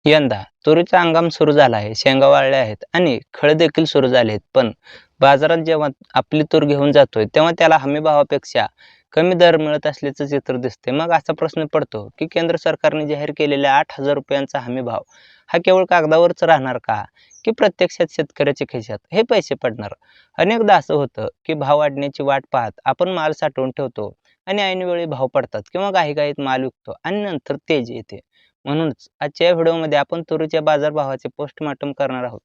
यंदा तुरीचा हंगाम सुरू झाला आहे. शेंगा वाळल्या आहेत आणि खळे देखील सुरू झाले आहेत. पण बाजारात जेव्हा आपली तूर घेऊन जातोय, तेव्हा त्याला हमीभावापेक्षा कमी दर मिळत असल्याचं चित्र दिसते. मग असा प्रश्न पडतो, की केंद्र सरकारने जाहीर केलेल्या ₹8,000 हमीभाव हा केवळ कागदावरच राहणार का? की प्रत्यक्षात शेतकऱ्याच्या खिशात हे पैसे पडणार? अनेकदा असं होतं, की भाव वाढण्याची वाट पाहत आपण माल साठवून ठेवतो आणि ऐनवेळी भाव पडतात किंवा घाईघाईत माल विकतो आणि नंतर तेज येते. म्हणूनच आजच्या या व्हिडिओमध्ये आपण तुरीच्या बाजारभावाचे पोस्टमॉर्टम करणार आहोत.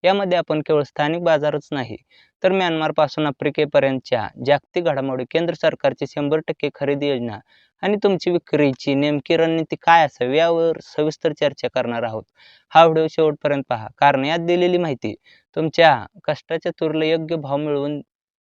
यामध्ये आपण केवळ स्थानिक बाजारच नाही, तर म्यानमारपासून आफ्रिकेपर्यंतच्या जागतिक घडामोडी, केंद्र सरकारची 100% खरेदी योजना आणि तुमची विक्रीची नेमकी रणनीती काय असावी यावर सविस्तर चर्चा करणार आहोत. हा व्हिडिओ शेवटपर्यंत पहा, कारण यात दिलेली माहिती तुमच्या कष्टाच्या तुरीला योग्य भाव मिळवून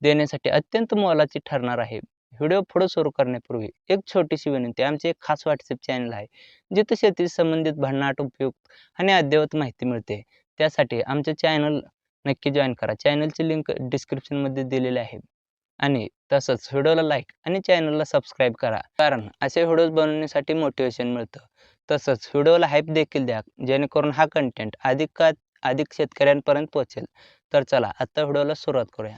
देण्यासाठी अत्यंत मोलाची ठरणार आहे. व्हिडिओ पुढे सुरू करण्यापूर्वी एक छोटीशी विनंती. आमचे एक खास WhatsApp चॅनल आहे, जिथे शेती संबंधित भन्नाट, उपयुक्त आणि अद्ययावत माहिती मिळते. त्यासाठी आमचे चॅनल नक्की जॉइन करा. चॅनलची लिंक डिस्क्रिप्शनमध्ये दिलेली आहे. आणि तसंच व्हिडिओला लाईक आणि चॅनलला सबस्क्राईब करा, कारण असे व्हिडिओज बनवण्यासाठी मोटिवेशन मिळतं. तसंच व्हिडिओला हाईप देखील द्या, जेणेकरून हा कंटेंट अधिक शेतकऱ्यांपर्यंत पोहोचेल. तर चला आता व्हिडिओला सुरुवात करूया.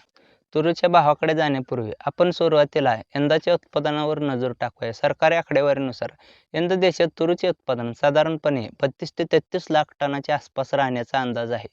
तुरीच्या भावाकडे जाण्यापूर्वी आपण सुरुवातीला यंदाच्या उत्पादनावर नजर टाकूया. सरकारी आकडेवारीनुसार यंदा देशात तुरीचे उत्पादन साधारणपणे 32 ते 33 लाख टनाच्या आसपास राहण्याचा अंदाज आहे.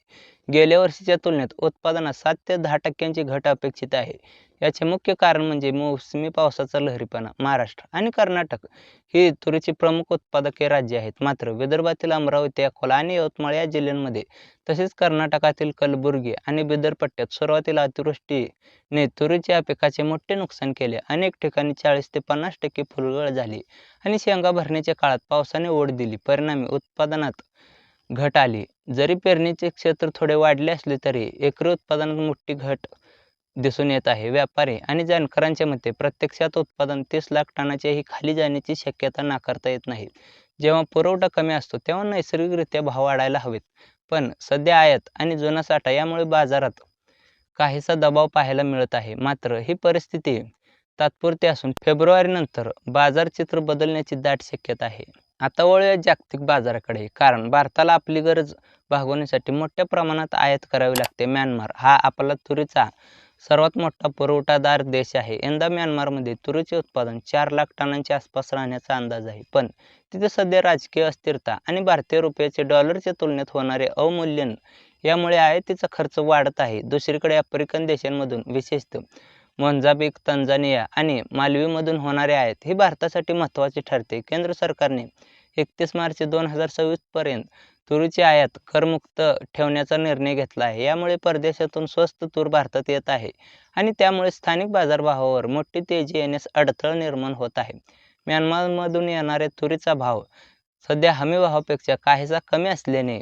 गेल्या वर्षीच्या तुलनेत उत्पादनात 7 ते 10% घट अपेक्षित आहे. याचे मुख्य कारण म्हणजे मोसमी पावसाचा लहरीपणा. महाराष्ट्र आणि कर्नाटक ही तुरीची प्रमुख उत्पादके राज्ये आहेत. मात्र विदर्भातील अमरावती, अकोला आणि यवतमाळ या जिल्ह्यांमध्ये, तसेच कर्नाटकातील कलबुर्गी आणि बिदर पट्ट्यात सुरुवातीला अतिवृष्टीने तुरीच्या पिकाचे मोठे नुकसान केले. अनेक ठिकाणी 40 ते 50% फुलगळ झाली आणि शेंगा भरण्याच्या काळात पावसाने ओढ दिली. परिणामी उत्पादनात घट आली. जरी पेरणीचे क्षेत्र थोडे वाढले असले तरी एकरी उत्पादनात मोठी घट दिसून येत आहे. व्यापारी आणि जाणकारांच्या मते प्रत्यक्षात उत्पादन 30 लाख टनाच्याही खाली जाण्याची शक्यता नाकारता येत नाही. जेव्हा पुरवठा कमी असतो तेव्हा नैसर्गिकरित्या भाव वाढायला हवेत. पण सध्या आयात आणि जुना साठा यामुळे बाजारात काहीसा दबाव पाहायला मिळत आहे. मात्र ही परिस्थिती तात्पुरती असून फेब्रुवारीनंतर बाजार चित्र बदलण्याची दाट शक्यता आहे. आता वळूया जागतिक बाजाराकडे, कारण भारताला आपली गरज भागवण्यासाठी मोठ्या प्रमाणात आयात करावी लागते. म्यानमार हा आपला तुरीचा सर्वात मोठा पुरवठादार देश आहे. यंदा म्यानमारमध्ये तुरीचे उत्पादन 4 लाख टनांच्या आसपास राहण्याचा अंदाज आहे. पण तिथे सध्या राजकीय अस्थिरता आणि भारतीय रुपयाचे डॉलरच्या तुलनेत होणारे अवमूल्यन यामुळे आयातीचा खर्च वाढत आहे. दुसरीकडे आफ्रिकन देशांमधून, विशेषतः मोझांबिक, तंझानिया आणि मालदीवमधून होणारे आयात ही भारतासाठी महत्त्वाची ठरते. केंद्र सरकारने 31 मार्च 2026 पर्यंत तुरीची आयात करमुक्त ठेवण्याचा निर्णय घेतला आहे. यामुळे परदेशातून स्वस्त तूर भारतात येत आहे आणि त्यामुळे स्थानिक बाजारभावावर मोठी तेजी येण्यास अडथळा निर्माण होत आहे. म्यानमारमधून येणाऱ्या तुरीचा भाव सध्या हमीभावापेक्षा काहीसा कमी असल्याने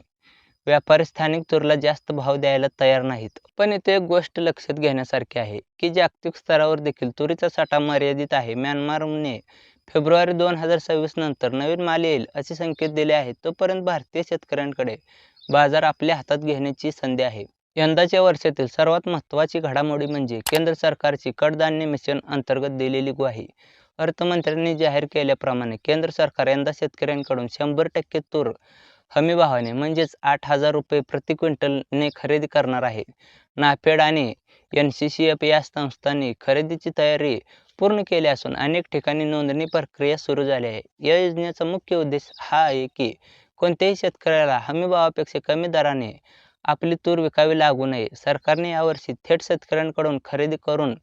व्यापारी स्थानिक तुरीला जास्त भाव द्यायला तयार नाहीत. पण इथे एक गोष्ट लक्षात घेण्यासारखी आहे, की जागतिक स्तरावर देखील तुरीचा साठा मर्यादित आहे. म्यानमारने फेब्रुवारी 2026 नंतर नवीन माल येईल असे संकेत दिले आहेत. तोपर्यंत भारतीय शेतकऱ्यांकडे बाजार आपल्या हातात घेण्याची संधी आहे. यंदाच्या वर्षातील सर्वात महत्त्वाची घडामोडी म्हणजे केंद्र सरकारची कडधान्य मिशन अंतर्गत दिलेली ग्वाही. अर्थमंत्र्यांनी जाहीर केल्याप्रमाणे केंद्र सरकार यंदा शेतकऱ्यांकडून 100% तूर हमीभावाने म्हणजेच ₹8,000 प्रति क्विंटलने खरेदी करणार आहे. नाफेड आणि NCCF या संस्थांनी खरेदीची तयारी पूर्ण केली असून अनेक ठिकाणी नोंदणी प्रक्रिया सुरू झाली आहे. या योजनेचा मुख्य उद्देश हा आहे की कोणत्याही शेतकऱ्याला हमीभावापेक्षा कमी दराने आपली तूर विकावी लागू नये. सरकारने यावर्षी थेट शेतकऱ्यांकडून खरेदी करून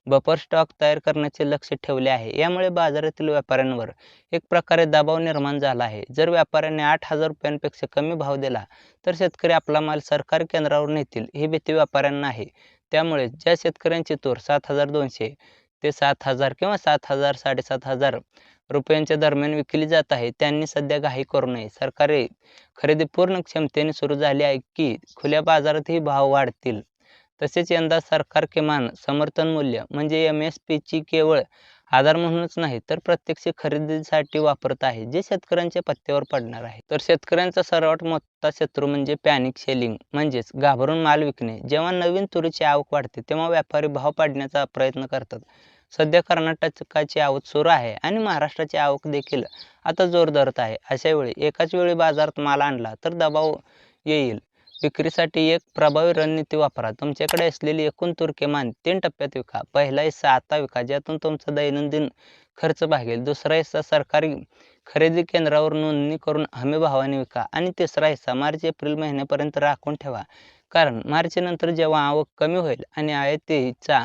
बफर स्टॉक तयार करण्याचे लक्ष्य ठेवले आहे. यामुळे बाजारातील व्यापाऱ्यांवर एक प्रकारे दबाव निर्माण झाला आहे. जर व्यापाऱ्यांनी ₹8,000 कमी भाव दिला तर शेतकरी आपला माल सरकारी केंद्रावर नेतील ही भीती व्यापाऱ्यांना आहे. त्यामुळे ज्या शेतकऱ्यांची तूर 7,200 ते 7,000 किंवा 7,000 ₹7,500 दरम्यान विकली जात आहे, त्यांनी सध्या घाई करू नये. सरकारी खरेदी पूर्ण क्षमतेने सुरू झाली आहे की खुल्या बाजारातही भाव वाढतील. तसेच यंदा सरकार किमान समर्थन मूल्य म्हणजे MSPची केवळ आधार म्हणूनच नाही, तर प्रत्यक्ष खरेदीसाठी वापरत आहे, जे शेतकऱ्यांच्या पत्त्यावर पडणार आहे. तर शेतकऱ्यांचा सर्वात मोठा शत्रू म्हणजे पॅनिक सेलिंग, म्हणजेच घाबरून माल विकणे. जेव्हा नवीन तुरीची आवक वाढते तेव्हा व्यापारी भाव पाडण्याचा प्रयत्न करतात. सध्या कर्नाटकाची आवक सुरू आहे आणि महाराष्ट्राची आवक देखील आता जोर धरत आहे. अशा वेळी एकाच वेळी बाजारात माल आणला तर दबाव येईल. विक्रीसाठी एक प्रभावी रणनीती वापरा. तुमच्याकडे असलेली एकूण तूर किमान 3 टप्प्यात विका. पहिला हिस्सा आता विका, ज्यातून तुमचा दैनंदिन खर्च भागेल. दुसरा हिस्सा सरकारी खरेदी केंद्रावर नोंदणी करून हमी भावाने विका आणि तिसरा हिस्सा मार्च-एप्रिल महिन्यापर्यंत राखून ठेवा. कारण मार्चनंतर जेव्हा आवक कमी होईल आणि आयातीचा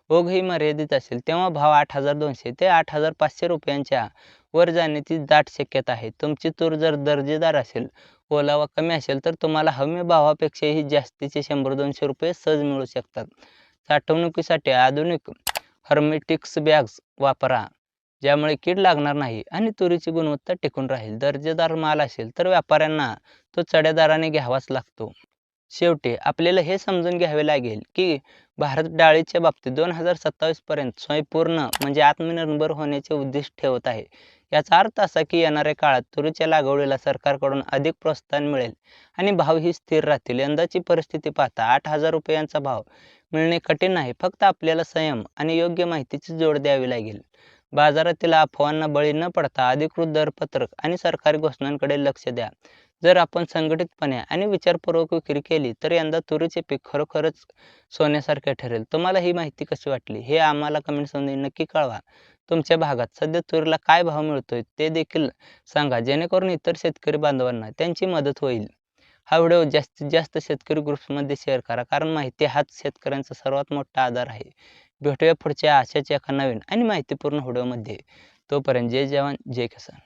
ओघही मर्यादित असेल, तेव्हा भाव 8,200 ते 8,500 रुपयांच्या वर जाण्याची दाट शक्यता आहे. तुमची तूर जर दर्जेदार असेल, ओलावा कमी असेल, तर तुम्हाला हमी भावापेक्षाही जास्तीचे 100-200 रुपये सहज मिळू शकतात. साठवणुकीसाठी आधुनिक हर्मेटिक्स बॅग्स वापरा, ज्यामुळे कीड लागणार नाही आणि तुरीची गुणवत्ता टिकून राहील. दर्जेदार माल असेल तर व्यापाऱ्यांना तो चढ्या दराने घ्यावाच लागतो. शेवटी आपल्याला हे समजून घ्यावे लागेल की भारत डाळीच्या बाबतीत 2027 पर्यंत स्वयंपूर्ण म्हणजे आत्मनिर्भर होण्याचे उद्दिष्ट ठेवत आहे. याचा अर्थ असा की येणाऱ्या काळात तुरीच्या लागवडीला सरकारकडून अधिक प्रोत्साहन मिळेल आणि भावही स्थिर राहतील. यंदाची परिस्थिती पाहता 8,000 रुपयांचा भाव मिळणे कठीण नाही. फक्त आपल्याला संयम आणि योग्य माहितीची जोड द्यावी लागेल. बाजारातील अफवांना बळी न पडता अधिकृत दरपत्रक आणि सरकारी घोषणांकडे लक्ष द्या. जर आपण संघटितपणे आणि विचारपूर्वक विक्री केली तर यंदा तुरीचे पीक खरोखरच सोन्यासारखे ठरेल. तुम्हाला ही माहिती कशी वाटली हे आम्हाला कमेंट्समध्ये नक्की कळवा. तुमच्या भागात सध्या तुरीला काय भाव मिळतोय ते देखील सांगा, जेणेकरून इतर शेतकरी बांधवांना त्यांची मदत होईल. हा व्हिडिओ जास्तीत जास्त शेतकरी ग्रुप्समध्ये शेअर करा, कारण माहिती हाच शेतकऱ्यांचा सर्वात मोठा आधार आहे. भेटूया पुढच्या अशाच एका नवीन आणि माहितीपूर्ण व्हिडिओमध्ये. तोपर्यंत जय जवान जय किसान.